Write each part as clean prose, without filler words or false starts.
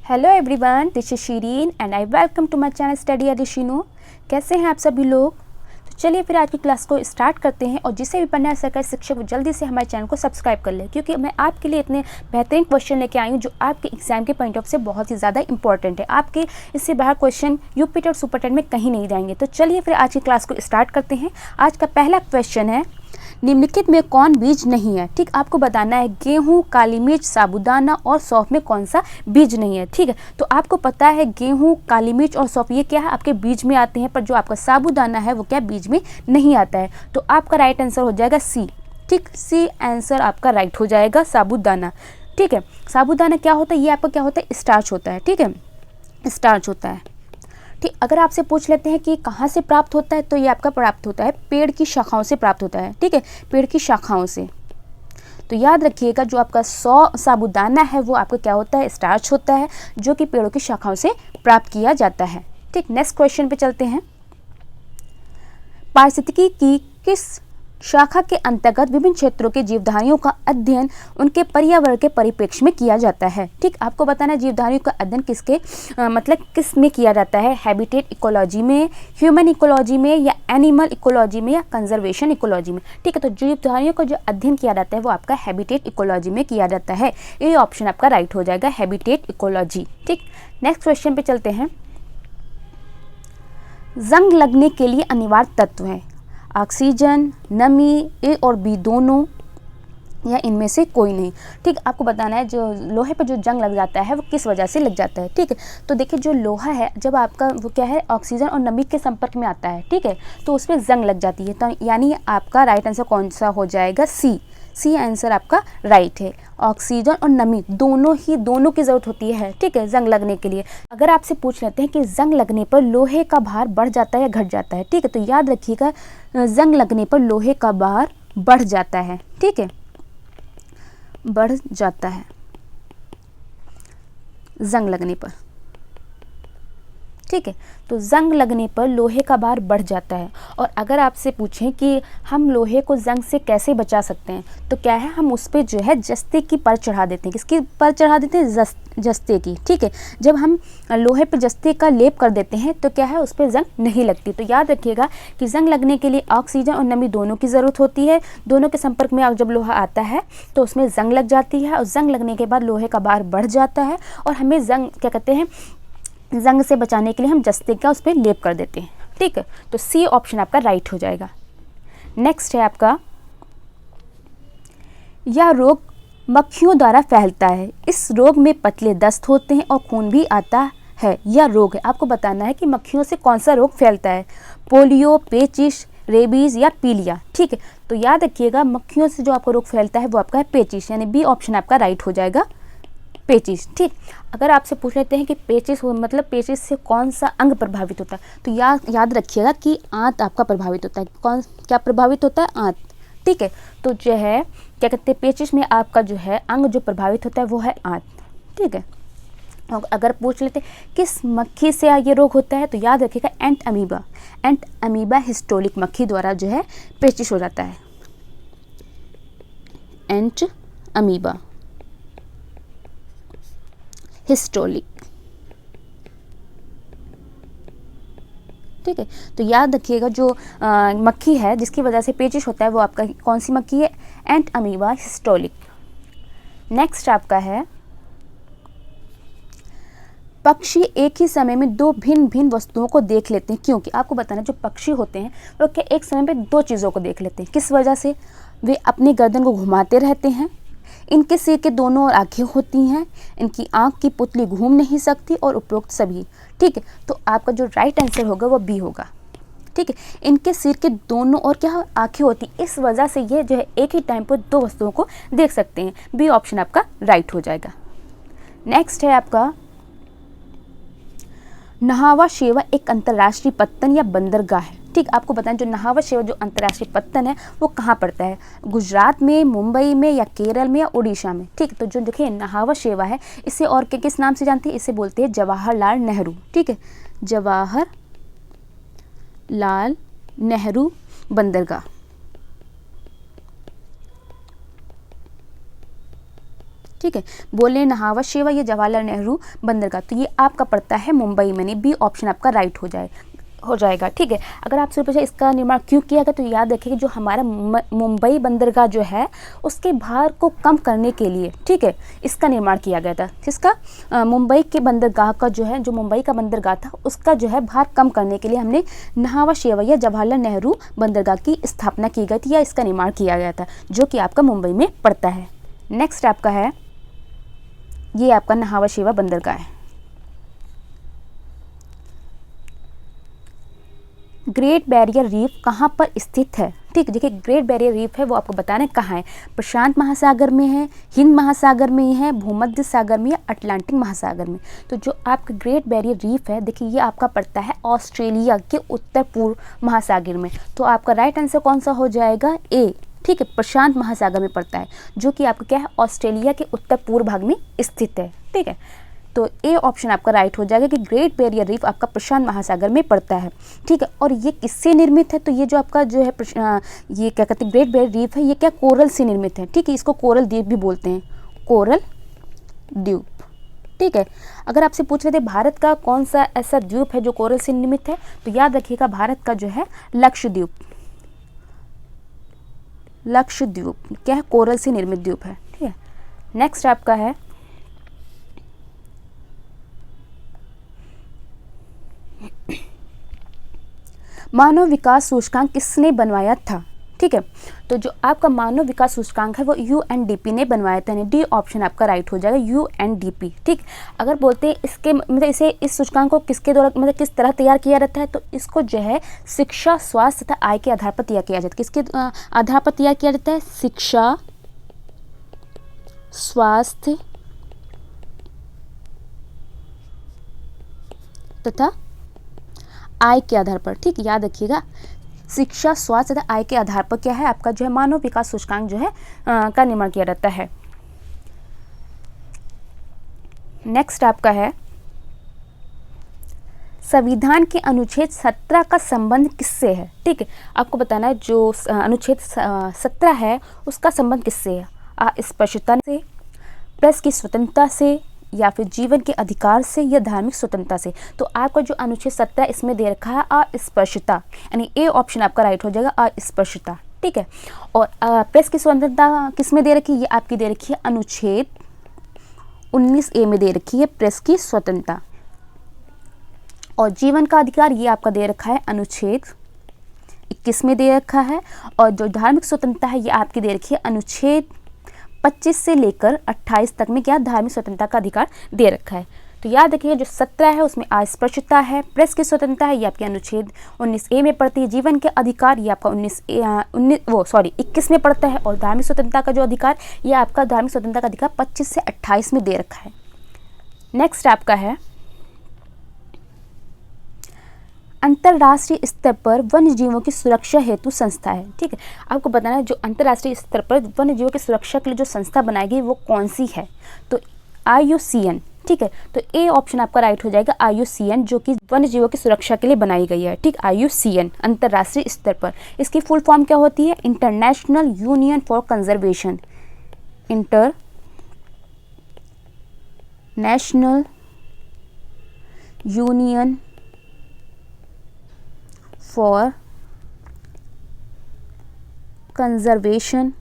Hello everyone, this is Shirin and I welcome to my channel study एडिशिनो। कैसे हैं आप सभी लोग? तो चलिए फिर आज की क्लास को स्टार्ट करते हैं। और जिसे भी पढ़ना है सरकारी शिक्षक वो जल्दी से हमारे चैनल को सब्सक्राइब कर ले, क्योंकि मैं आपके लिए इतने बेहतरीन क्वेश्चन लेके आई हूँ जो आपके एग्जाम के पॉइंट ऑफ से बहुत ही ज़्यादा इंपॉर्टेंट है। आपके इससे बाहर क्वेश्चन यूपी टेट सुपर टेट में कहीं नहीं जाएंगे। तो चलिए फिर आज की क्लास को स्टार्ट करते हैं। आज का पहला क्वेश्चन है, निम्नलिखित में कौन बीज नहीं है? ठीक, आपको बताना है गेहूं, काली मिर्च, साबूदाना और सौंफ में कौन सा बीज नहीं है। ठीक है, तो आपको पता है गेहूं, काली मिर्च और सौंफ ये क्या है, आपके बीज में आते हैं, पर जो आपका साबूदाना है वो क्या बीज में नहीं आता है। तो आपका राइट आंसर हो जाएगा सी। ठीक, सी आंसर आपका राइट हो जाएगा, साबूदाना। ठीक है, साबूदाना क्या होता है? ये आपका क्या होता है? स्टार्च होता है। ठीक है, स्टार्च होता है। ठीक, अगर आपसे पूछ लेते हैं कि कहाँ से प्राप्त होता है, तो ये आपका प्राप्त होता है पेड़ की शाखाओं से प्राप्त होता है। ठीक है, पेड़ की शाखाओं से। तो याद रखिएगा, जो आपका साबूदाना है वो आपका क्या होता है? स्टार्च होता है, जो कि पेड़ों की शाखाओं से प्राप्त किया जाता है। ठीक, नेक्स्ट क्वेश्चन पे चलते हैं। पारिस्थितिकी की किस शाखा के अंतर्गत विभिन्न क्षेत्रों के जीवधारियों का अध्ययन उनके पर्यावरण के परिप्रेक्ष्य में किया जाता है? ठीक, आपको बताना है जीवधारियों का अध्ययन किसके मतलब किस में किया जाता है? हैबिटेट इकोलॉजी में, ह्यूमन इकोलॉजी में, या एनिमल इकोलॉजी में, या कंजर्वेशन इकोलॉजी में? ठीक है, तो जीवधारियों का जो अध्ययन किया जाता है वो आपका हैबिटेट इकोलॉजी में किया जाता है। ये ऑप्शन आपका राइट हो जाएगा, हैबिटेट इकोलॉजी। ठीक, नेक्स्ट क्वेश्चन पे चलते हैं। जंग लगने के लिए अनिवार्य तत्व है ऑक्सीजन, नमी, ए और बी दोनों, या इनमें से कोई नहीं? ठीक, आपको बताना है जो लोहे पर जो जंग लग जाता है वो किस वजह से लग जाता है। ठीक है, तो देखिए जो लोहा है जब आपका वो क्या है ऑक्सीजन और नमी के संपर्क में आता है, ठीक है, तो उसमें जंग लग जाती है। तो यानी आपका राइट आंसर कौन सा हो जाएगा? सी। सी आंसर आपका राइट है। ऑक्सीजन और नमी दोनों की ज़रूरत होती है, ठीक है, जंग लगने के लिए। अगर आपसे पूछ लेते हैं कि जंग लगने पर लोहे का भार बढ़ जाता है या घट जाता है, ठीक है, तो याद रखिएगा जंग लगने पर लोहे का भार बढ़ जाता है। ठीक है, बढ़ जाता है जंग लगने पर। ठीक है, तो जंग लगने पर लोहे का भार बढ़ जाता है। और अगर आपसे पूछें कि हम लोहे को जंग से कैसे बचा सकते हैं, तो क्या है, हम उस पर जो है जस्ते की पर चढ़ा देते हैं। किसकी पर चढ़ा देते हैं? जस्ते की। ठीक है, जब हम लोहे पर जस्ते का लेप कर देते हैं तो क्या है, उस पर जंग नहीं लगती। तो याद रखिएगा कि जंग लगने के लिए ऑक्सीजन और नमी दोनों की ज़रूरत होती है। दोनों के संपर्क में जब लोहा आता है तो उसमें जंग लग जाती है, और जंग लगने के बाद लोहे का भार बढ़ जाता है, और हमें जंग क्या कहते हैं, जंग से बचाने के लिए हम जस्ते का उस पर लेप कर देते हैं। ठीक है, तो सी ऑप्शन आपका राइट हो जाएगा। नेक्स्ट है आपका, यह रोग मक्खियों द्वारा फैलता है। इस रोग में पतले दस्त होते हैं और खून भी आता है। यह रोग है, आपको बताना है कि मक्खियों से कौन सा रोग फैलता है? पोलियो, पेचिश, रेबीज या पीलिया? ठीक है, तो याद रखिएगा मक्खियों से जो आपका रोग फैलता है वो आपका है पेचिश, यानी बी ऑप्शन आपका राइट हो जाएगा, पेचिश। ठीक, अगर आपसे पूछ लेते हैं कि पेचिश मतलब पेचिश से कौन सा अंग प्रभावित होता है, तो याद रखिएगा कि आंत आपका प्रभावित होता है। कौन क्या प्रभावित होता है? आंत। ठीक है, तो जो है क्या कहते हैं, पेचिश में आपका जो है अंग जो प्रभावित होता है वो है आंत। ठीक है, और अगर पूछ लेते हैं किस मक्खी से ये रोग होता है, तो याद रखिएगा एंट अमीबा। एंट अमीबा हिस्टोलिक मक्खी द्वारा जो है पेचिश हो जाता है। एंट अमीबा हिस्टोलिक। ठीक है, तो याद रखिएगा जो मक्खी है जिसकी वजह से पेचिश होता है वो आपका कौन सी मक्खी है? एंट अमीबा हिस्टोलिक। नेक्स्ट आपका है, पक्षी एक ही समय में दो भिन्न भिन्न वस्तुओं को देख लेते हैं, क्योंकि आपको बताना जो पक्षी होते हैं वो क्या एक समय में दो चीज़ों को देख लेते हैं। किस वजह से? वे अपनी गर्दन को घुमाते रहते हैं, इनके सिर के दोनों ओर आँखें होती हैं, इनकी आँख की पुतली घूम नहीं सकती, और उपरोक्त सभी। ठीक है, तो आपका जो राइट आंसर होगा वो बी होगा। ठीक है, इनके सिर के दोनों ओर क्या आँखें होती, इस वजह से ये जो है एक ही टाइम पर दो वस्तुओं को देख सकते हैं। बी ऑप्शन आपका राइट हो जाएगा। नेक्स्ट है आपका, नहावा शेवा एक अंतर्राष्ट्रीय पत्तन या बंदरगाह है। ठीक, आपको बताएं जो नहावा शेवा जो अंतर्राष्ट्रीय पत्तन है वो कहाँ पड़ता है? गुजरात में, मुंबई में, या केरल में, या उड़ीसा में? ठीक, तो जो देखिए नहावा शेवा है इसे और किस नाम से जानते हैं? इसे बोलते हैं जवाहरलाल नेहरू। ठीक है, जवाहरलाल नेहरू बंदरगाह। ठीक है, बोले नहावा शेवा या जवाहरलाल नेहरू बंदरगाह, तो ये आपका पड़ता है मुंबई में, नहीं बी ऑप्शन आपका राइट हो जाएगा। ठीक है, अगर आपसे पूछा इसका निर्माण क्यों किया गया, तो याद रखिए कि जो हमारा मुंबई बंदरगाह जो है उसके भार को कम करने के लिए, ठीक है, इसका निर्माण किया गया था। किसका? मुंबई के बंदरगाह का जो है, जो मुंबई का बंदरगाह था उसका जो है भार कम करने के लिए हमने नहावा शेवैया जवाहरलाल नेहरू बंदरगाह की स्थापना की गई थी या इसका निर्माण किया गया था, जो कि आपका मुंबई में पड़ता है। नेक्स्ट आपका है, ये आपका नहावा शेवा बंदरगाह है। ग्रेट बैरियर रीफ कहाँ पर स्थित है? ठीक, देखिए ग्रेट बैरियर रीफ है वो आपको बताना है कहाँ है। प्रशांत महासागर में है, हिंद महासागर में है, भूमध्य सागर में या अटलांटिक महासागर में। तो जो आपका ग्रेट बैरियर रीफ है, देखिए ये आपका पड़ता है ऑस्ट्रेलिया के उत्तर पूर्व महासागर में। तो आपका राइट आंसर कौन सा हो जाएगा? ए। ठीक है, प्रशांत महासागर में पड़ता है, जो कि आपका क्या है, ऑस्ट्रेलिया के उत्तर पूर्व भाग में स्थित है। ठीक है, तो ए ऑप्शन आपका राइट हो जाएगा कि ग्रेट बैरियर रीफ आपका प्रशांत महासागर में पड़ता है। ठीक है, और ये किससे निर्मित है? तो ये जो आपका जो है ये क्या कहते हैं, ग्रेट बैरियर रीफ है, ये क्या कोरल से निर्मित है। ठीक है, इसको कोरल द्वीप भी बोलते हैं, कोरल द्वीप। ठीक है, अगर आपसे पूछ रहे थे भारत का कौन सा ऐसा द्वीप है जो कोरल से निर्मित है, तो याद रखिएगा भारत का जो है लक्षद्वीप। लक्षद्वीप क्या है? कोरल से निर्मित द्वीप है। ठीक है, नेक्स्ट आपका है, मानव विकास सूचकांक किसने बनवाया था? ठीक है, तो जो आपका मानव विकास सूचकांक है वो यूएनडीपी ने बनवाया था, यानी डी ऑप्शन आपका राइट हो जाएगा, यूएनडीपी। ठीक, अगर बोलते हैं इसके मतलब इसे इस सूचकांक को किसके द्वारा मतलब किस तरह तैयार किया जाता है, तो इसको जो है शिक्षा, स्वास्थ्य तथा आय के आधार पर तैयार किया जाता है। किसके आधार पर तैयार किया जाता है? शिक्षा, स्वास्थ्य तथा आय के आधार पर। ठीक, याद रखिएगा, शिक्षा, स्वास्थ्य तथा आय के आधार पर क्या है आपका जो है मानव विकास सूचकांक जो है का निर्माण किया जाता है। नेक्स्ट आपका है, संविधान के अनुच्छेद 17 का संबंध किससे है? ठीक है, आपको बताना है जो अनुच्छेद 17 है उसका संबंध किससे है? अस्पृश्यता से, प्रेस की स्वतंत्रता से, या फिर जीवन के अधिकार से, या धार्मिक स्वतंत्रता से। तो आपका जो अनुच्छेद 17 इसमें दे रखा है अस्पृश्यता, यानी ए ऑप्शन आपका राइट हो जाएगा, अस्पृश्यता। ठीक है, और प्रेस की स्वतंत्रता किस में दे रखी है? ये आपकी दे रखी है अनुच्छेद 19A में दे रखी है प्रेस की स्वतंत्रता। और जीवन का अधिकार ये आपका दे रखा है अनुच्छेद 21 में दे रखा है। और जो धार्मिक स्वतंत्रता है ये आपकी दे रखी है अनुच्छेद 25 से लेकर 28 तक में क्या धार्मिक स्वतंत्रता का अधिकार दे रखा है। तो याद रखिए जो 17 है उसमें अस्पृश्यता है, प्रेस की स्वतंत्रता है ये आपके अनुच्छेद 19A में पड़ती है, जीवन के अधिकार ये आपका 21 में पड़ता है, और धार्मिक स्वतंत्रता का जो अधिकार ये आपका धार्मिक स्वतंत्रता का अधिकार 25 से 28 में दे रखा है। नेक्स्ट आपका है, अंतर्राष्ट्रीय स्तर पर वन्य जीवों की सुरक्षा हेतु संस्था है। ठीक है, आपको बताना है जो अंतर्राष्ट्रीय स्तर पर वन्य जीवों की सुरक्षा के लिए जो संस्था बनाई गई वो कौन सी है? तो IUCN। ठीक है, तो ए ऑप्शन आपका राइट हो जाएगा, IUCN, जो कि वन्य जीवों की सुरक्षा के लिए बनाई गई है। ठीक, IUCN अंतर्राष्ट्रीय स्तर पर। इसकी फुल फॉर्म क्या होती है? International union for conservation. International union for conservation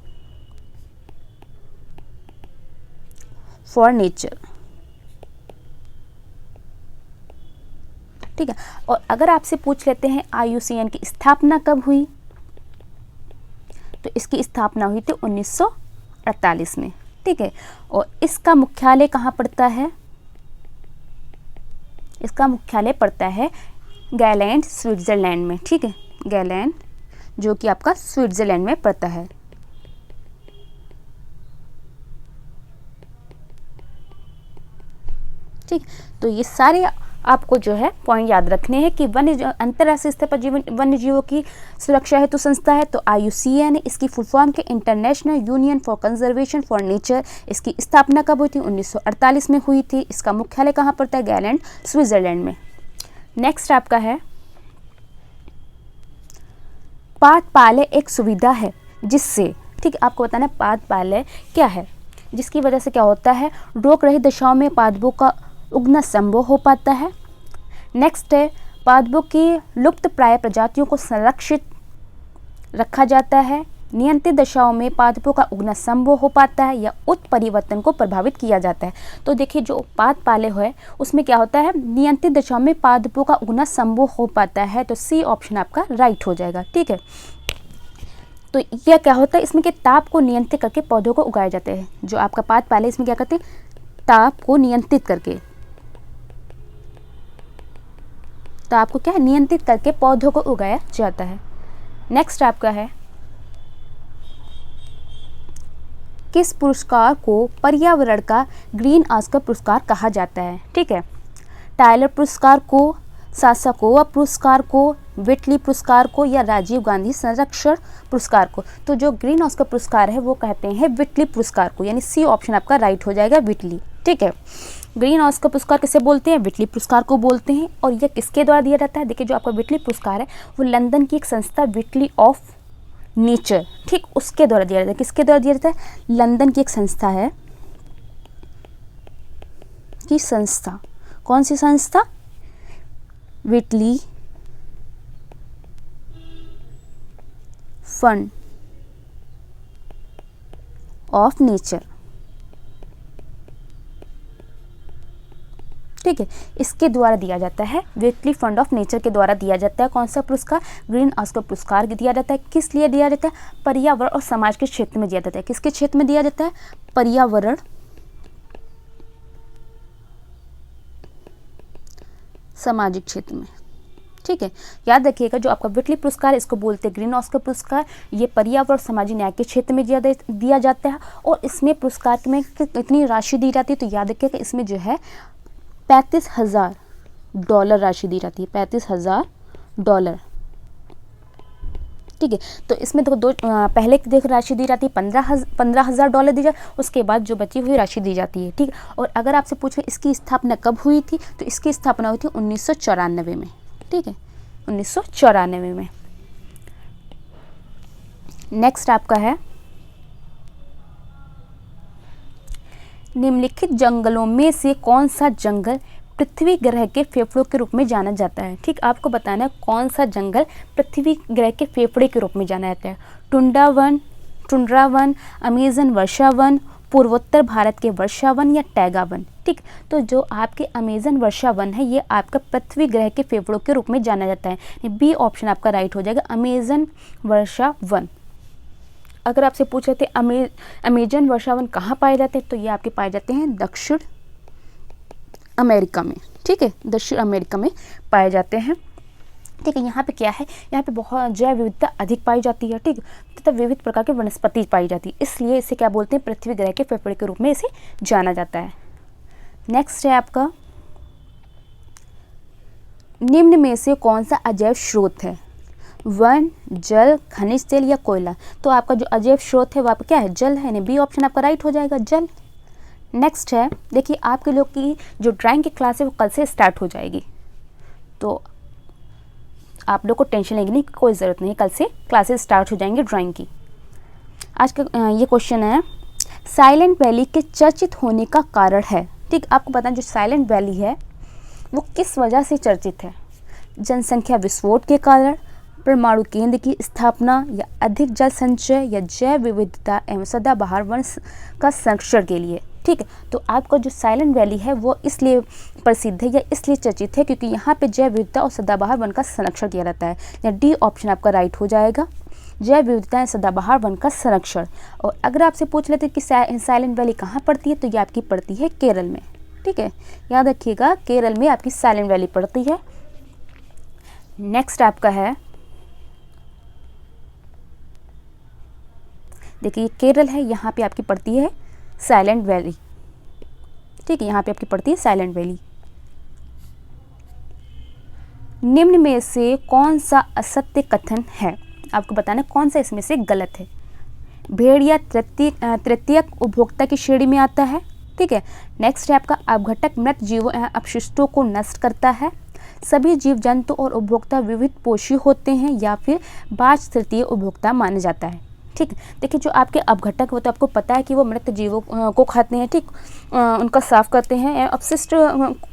for nature. ठीक है, और अगर आपसे पूछ लेते हैं IUCN की स्थापना कब हुई, तो इसकी स्थापना हुई थी 1948 में। ठीक है, और इसका मुख्यालय कहाँ पड़ता है? इसका मुख्यालय पड़ता है गैलैंड, स्विट्जरलैंड में। ठीक है, गैलैंड जो कि आपका स्विट्जरलैंड में पड़ता है। ठीक, तो ये सारे आपको जो है पॉइंट याद रखने हैं कि अंतर्राष्ट्रीय स्तर पर वन्य जीवों की सुरक्षा हेतु संस्था है तो IUCN है। इसकी फुल फॉर्म के international union for conservation for nature. इसकी स्थापना कब हुई थी? 1948 में हुई थी। इसका मुख्यालय कहाँ पड़ता है? गैलैंड, स्विट्जरलैंड में। नेक्स्ट आपका है, पाठपालय एक सुविधा है जिससे, ठीक है, आपको बताना है पाठपालय क्या है। जिसकी वजह से क्या होता है, रोग रहित दशाओं में पादपों का उगना संभव हो पाता है। नेक्स्ट है, पादपों की लुप्त प्राय प्रजातियों को संरक्षित रखा जाता है। नियंत्रित दशाओं में पादपों का उगना संभव हो पाता है या उत्परिवर्तन को प्रभावित किया जाता है। तो देखिए जो पाद पाले हुए उसमें क्या होता है, नियंत्रित दशाओं में पादपों का उगना संभव हो पाता है, तो सी ऑप्शन आपका राइट हो जाएगा। ठीक है, तो यह क्या होता है, इसमें के ताप को नियंत्रित करके पौधों को उगाए जाते हैं। जो आपका पाद पाले इसमें क्या करते हैं, ताप को नियंत्रित करके, ताप को क्या है, नियंत्रित करके पौधों को उगाया जाता है। नेक्स्ट आपका है, किस पुरस्कार को पर्यावरण का ग्रीन ऑस्कर पुरस्कार कहा जाता है। ठीक है, टायलर पुरस्कार को, सासाकोवा पुरस्कार को, विटली पुरस्कार को या राजीव गांधी संरक्षण पुरस्कार को। तो जो ग्रीन ऑस्कर पुरस्कार है वो कहते हैं विटली पुरस्कार को, यानी सी ऑप्शन आपका राइट हो जाएगा, विटली। ठीक है, ग्रीन ऑस्कर पुरस्कार किसे बोलते हैं, विटली पुरस्कार को बोलते हैं। और यह किसके द्वारा दिया जाता है, देखिए जो आपका विटली पुरस्कार है वो लंदन की एक संस्था विटली ऑफ नेचर, ठीक, उसके द्वारा दिया जाता है। किसके द्वारा दिया जाता है, लंदन की एक संस्था है, की संस्था, कौन सी संस्था, विटली फंड ऑफ नेचर। ठीक है, इसके द्वारा दिया जाता है, विटली फंड ऑफ नेचर के द्वारा दिया जाता है। कौन सा पुरस्कार, ग्रीन ऑस्कर पुरस्कार दिया जाता है। किस लिए दिया जाता है, पर्यावरण और समाज के क्षेत्र में दिया जाता है। किसके क्षेत्र में दिया जाता है, पर्यावरण, सामाजिक क्षेत्र में। ठीक है, याद रखिएगा जो आपका विटली पुरस्कार इसको बोलते हैं ग्रीन ऑस्कर पुरस्कार, ये पर्यावरण और सामाजिक न्याय के क्षेत्र में दिया जाता है। और इसमें पुरस्कार में कितनी राशि दी जाती है, तो याद रखिएगा इसमें जो है $35,000 राशि दी जाती है, $35,000। ठीक है, तो इसमें तो पहले देख राशि दी जाती है $15,000 दी जाती है, उसके बाद जो बची हुई राशि दी जाती है। ठीक, और अगर आपसे पूछे इसकी स्थापना कब हुई थी, तो इसकी स्थापना हुई थी 1994 में। ठीक है, 1994 में। नेक्स्ट आपका है, निम्नलिखित जंगलों में से कौन सा जंगल पृथ्वी ग्रह के फेफड़ों के रूप में जाना जाता है। ठीक, आपको बताना है कौन सा जंगल पृथ्वी ग्रह के फेफड़े के रूप में जाना जाता है। टुंड्रा वन, अमेजन वर्षा वन, पूर्वोत्तर भारत के वर्षा वन या टैगा वन। ठीक, तो जो आपके अमेजन वर्षा वन है ये आपका पृथ्वी ग्रह के फेफड़ों के रूप में जाना जाता है। बी ऑप्शन आपका राइट हो जाएगा, अमेजन वर्षा वन। अगर आपसे पूछ रहे थे अमेजन वर्षा वन कहाँ पाए जाते हैं, तो ये आपके पाए जाते हैं दक्षिण अमेरिका में। ठीक है, दक्षिण अमेरिका में पाए जाते हैं। ठीक है, यहाँ पे क्या है, यहाँ पे बहुत जैव विविधता अधिक पाई जाती है। ठीक, तथा विविध प्रकार की वनस्पति पाई जाती है, इसलिए इसे क्या बोलते हैं, पृथ्वी ग्रह के फेफड़े के रूप में इसे जाना जाता है। नेक्स्ट है आपका, निम्न में से कौन सा अजैव स्रोत है, वन, जल, खनिज तेल या कोयला। तो आपका जो अजैव स्रोत है वो आपका क्या है, जल है, यानी बी ऑप्शन आपका राइट हो जाएगा, जल। नेक्स्ट है, देखिए आपके लोग की जो ड्राइंग की क्लास है वो कल से स्टार्ट हो जाएगी, तो आप लोग को टेंशन लेने की कोई ज़रूरत नहीं, कल से क्लासेस स्टार्ट हो जाएंगे ड्राइंग की। आज का ये क्वेश्चन है, साइलेंट वैली के चर्चित होने का कारण है। ठीक, आपको पता है जो साइलेंट वैली है वो किस वजह से चर्चित है, जनसंख्या विस्फोट के कारण, परमाणु केंद्र की स्थापना या अधिक जल संचय या जैव विविधता एवं सदाबहार वन का संरक्षण के लिए। ठीक है, तो आपका जो साइलेंट वैली है वो इसलिए प्रसिद्ध है या इसलिए चर्चित है क्योंकि यहाँ पे जैव विविधता और सदाबहार वन का संरक्षण किया जाता है, या डी ऑप्शन आपका राइट हो जाएगा, जैव विविधता या सदाबहार वन का संरक्षण। और अगर आपसे पूछ लेते कि साइलेंट वैली कहाँ पड़ती है, तो ये आपकी पड़ती है केरल में। ठीक है, याद रखिएगा केरल में आपकी साइलेंट वैली पड़ती है। नेक्स्ट आपका है, देखिए केरल है, यहाँ पे आपकी पड़ती है साइलेंट वैली। ठीक है, यहाँ पे आपकी पड़ती है साइलेंट वैली। निम्न में से कौन सा असत्य कथन है, आपको बताना कौन सा इसमें से गलत है। भेड़िया तृतीयक उपभोक्ता की श्रेणी में आता है। ठीक है, नेक्स्ट है आपका, अपघटक मृत जीवों या अपशिष्टों को नष्ट करता है। सभी जीव जंतु और उपभोक्ता विविध पोषी होते हैं, या फिर बाज तृतीय उपभोक्ता माना जाता है। ठीक। देखिए जो आपके अपघटक वो तो आपको पता है कि वो मृत जीवों को खाते हैं, ठीक, उनका साफ करते हैं, अपशिष्ट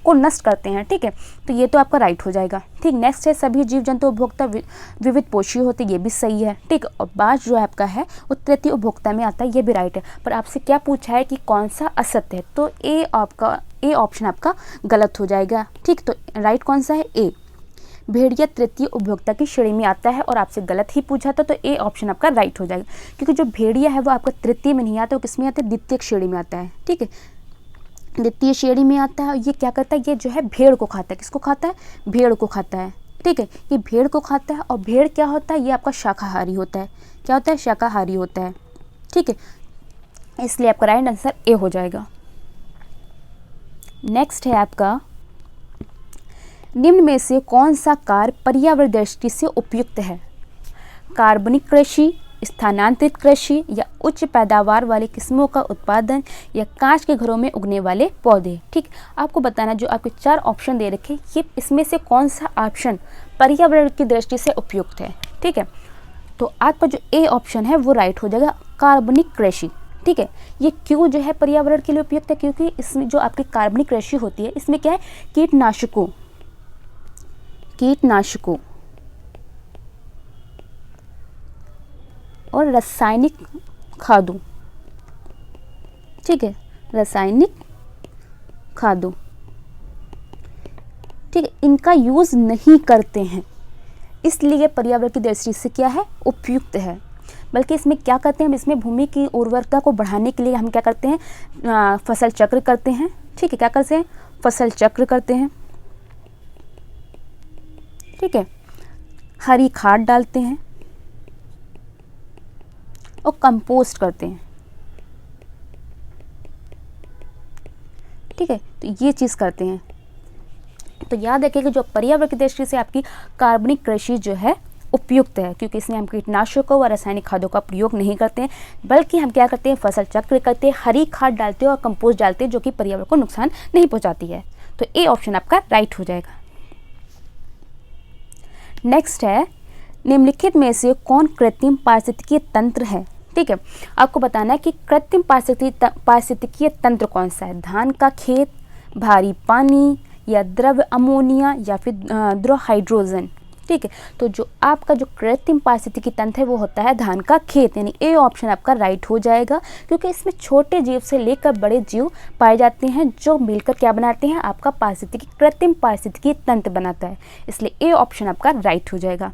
को नष्ट करते हैं, ठीक है, तो ये तो आपका राइट हो जाएगा। ठीक, नेक्स्ट है सभी जीव जंतु उपभोक्ता विविध पोषी होते, ये भी सही है। ठीक, और बाज जो आपका है वो तृतीय उपभोक्ता में आता है, ये भी राइट है। पर आपसे क्या पूछा है कि कौन सा असत्य है, तो ए ऑप्शन आपका गलत हो जाएगा। ठीक, तो राइट कौन सा है, ए, भेड़िया तृतीय उपभोक्ता की श्रेणी में आता है, और आपसे गलत ही पूछा था तो ए ऑप्शन आपका राइट हो जाएगा, क्योंकि जो भेड़िया है वो आपका तृतीय में नहीं आता, वो किस में आता है, द्वितीय श्रेणी में आता है। ठीक है, द्वितीय श्रेणी में आता है। और ये क्या करता है, ये जो है भेड़ को खाता है, किसको खाता है, भेड़ को खाता है। ठीक है, ये भेड़ को खाता है, और भेड़ क्या होता है, ये आपका शाकाहारी होता है। क्या होता है, शाकाहारी होता है। ठीक है, इसलिए आपका राइट आंसर ए हो जाएगा। नेक्स्ट है आपका, निम्न में से कौन सा कार्य पर्यावरण दृष्टि से उपयुक्त है, कार्बनिक कृषि, स्थानांतरित कृषि, या उच्च पैदावार वाली किस्मों का उत्पादन, या कांच के घरों में उगने वाले पौधे। ठीक, आपको बताना जो आपके 4 ऑप्शन दे रखे, ये इसमें से कौन सा ऑप्शन पर्यावरण की दृष्टि से उपयुक्त है। ठीक है, तो आपका जो ए ऑप्शन है वो राइट हो जाएगा, कार्बनिक कृषि। ठीक है, ये क्यों जो है पर्यावरण के लिए उपयुक्त है, क्योंकि इसमें जो आपकी कार्बनिक कृषि होती है, इसमें क्या है, कीटनाशकों और रासायनिक खादों, ठीक है, रासायनिक खादों, ठीक है, इनका यूज़ नहीं करते हैं, इसलिए पर्यावरण की दृष्टि से क्या है, उपयुक्त है। बल्कि इसमें क्या करते हैं, हम इसमें भूमि की उर्वरता को बढ़ाने के लिए हम क्या करते हैं, फसल चक्र करते हैं। ठीक है, क्या करते हैं, फसल चक्र करते हैं। ठीक है, हरी खाद डालते हैं और कंपोस्ट करते हैं। ठीक है, तो ये चीज़ करते हैं। तो याद रखिए कि जो पर्यावरण की दृष्टि से आपकी कार्बनिक कृषि जो है उपयुक्त है, क्योंकि इसमें हम कीटनाशकों व रासायनिक खादों का प्रयोग नहीं करते हैं, बल्कि हम क्या करते हैं, फसल चक्र करते हैं, हरी खाद डालते हैं और कंपोस्ट डालते हैं, जो कि पर्यावरण को नुकसान नहीं पहुंचाती है। तो ए ऑप्शन आपका राइट हो जाएगा। नेक्स्ट है, निम्नलिखित में से कौन कृत्रिम पारिस्थितिकीय तंत्र है। ठीक है, आपको बताना है कि कृत्रिम पारिस्थितिकीय तंत्र कौन सा है, धान का खेत, भारी पानी, या द्रव अमोनिया, या फिर द्रव हाइड्रोजन। ठीक है, तो जो आपका जो कृत्रिम पारिस्थितिकी तंत्र है वो होता है धान का खेत, यानी ए ऑप्शन आपका राइट हो जाएगा, क्योंकि इसमें छोटे जीव से लेकर बड़े जीव पाए जाते हैं, जो मिलकर क्या बनाते हैं, आपका पारिस्थितिकी कृत्रिम पारिस्थितिकी तंत्र बनाता है, इसलिए ए ऑप्शन आपका राइट हो जाएगा।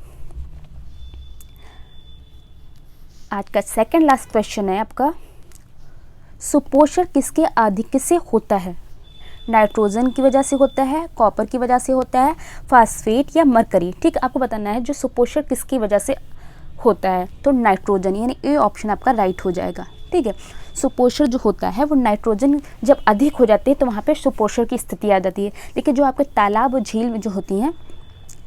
आज का सेकंड लास्ट क्वेश्चन है आपका, सुपोषण किसके अधिक से होता है, नाइट्रोजन की वजह से होता है, कॉपर की वजह से होता है, फास्फेट या मरकरी। ठीक, आपको बताना है जो सुपोषण किसकी वजह से होता है, तो नाइट्रोजन, यानी ए ऑप्शन आपका राइट हो जाएगा। ठीक है, सुपोषण जो होता है वो नाइट्रोजन जब अधिक हो जाते हैं तो वहाँ पे सुपोषण की स्थिति आ जाती है। देखिए जो आपके तालाब और झील में जो होती हैं,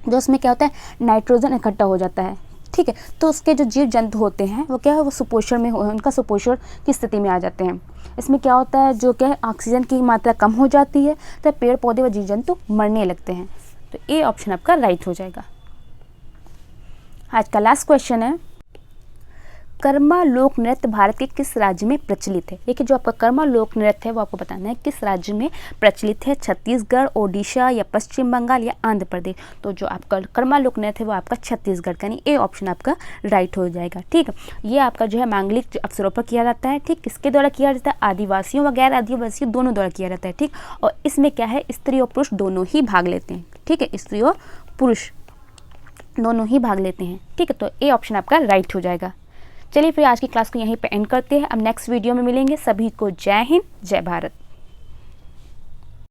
जो उसमें क्या होता है, नाइट्रोजन इकट्ठा हो जाता है। ठीक है, तो उसके जो जीव जंतु होते हैं वो क्या है, वो सुपोषण में उनका सुपोषण की स्थिति में आ जाते हैं। इसमें क्या होता है, जो क्या है, ऑक्सीजन की मात्रा कम हो जाती है, तो पेड़ पौधे व जीव जंतु मरने लगते हैं। तो ए ऑप्शन आपका राइट हो जाएगा। आज का लास्ट क्वेश्चन है, कर्मा लोक नृत्य भारत के किस राज्य में प्रचलित है। देखिए जो आपका कर्मा लोक नृत्य है वो आपको बताना है किस राज्य में प्रचलित है, छत्तीसगढ़, ओडिशा, या पश्चिम बंगाल, या आंध्र प्रदेश। तो जो आपका कर्मा लोक नृत्य है वो आपका छत्तीसगढ़ का, यानी ए ऑप्शन आपका राइट हो जाएगा। ठीक है, ये आपका जो है मांगलिक अवसरों पर किया जाता है। ठीक, किसके द्वारा किया जाता है, आदिवासियों व गैर आदिवासियों दोनों द्वारा किया जाता है। ठीक, और इसमें क्या है, स्त्री और पुरुष दोनों ही भाग लेते हैं। ठीक है, स्त्री और पुरुष दोनों ही भाग लेते हैं। ठीक है, तो ए ऑप्शन आपका राइट हो जाएगा। चलिए फिर आज की क्लास को यहीं पे एंड करते हैं, अब नेक्स्ट वीडियो में मिलेंगे। सभी को जय हिंद, जय भारत।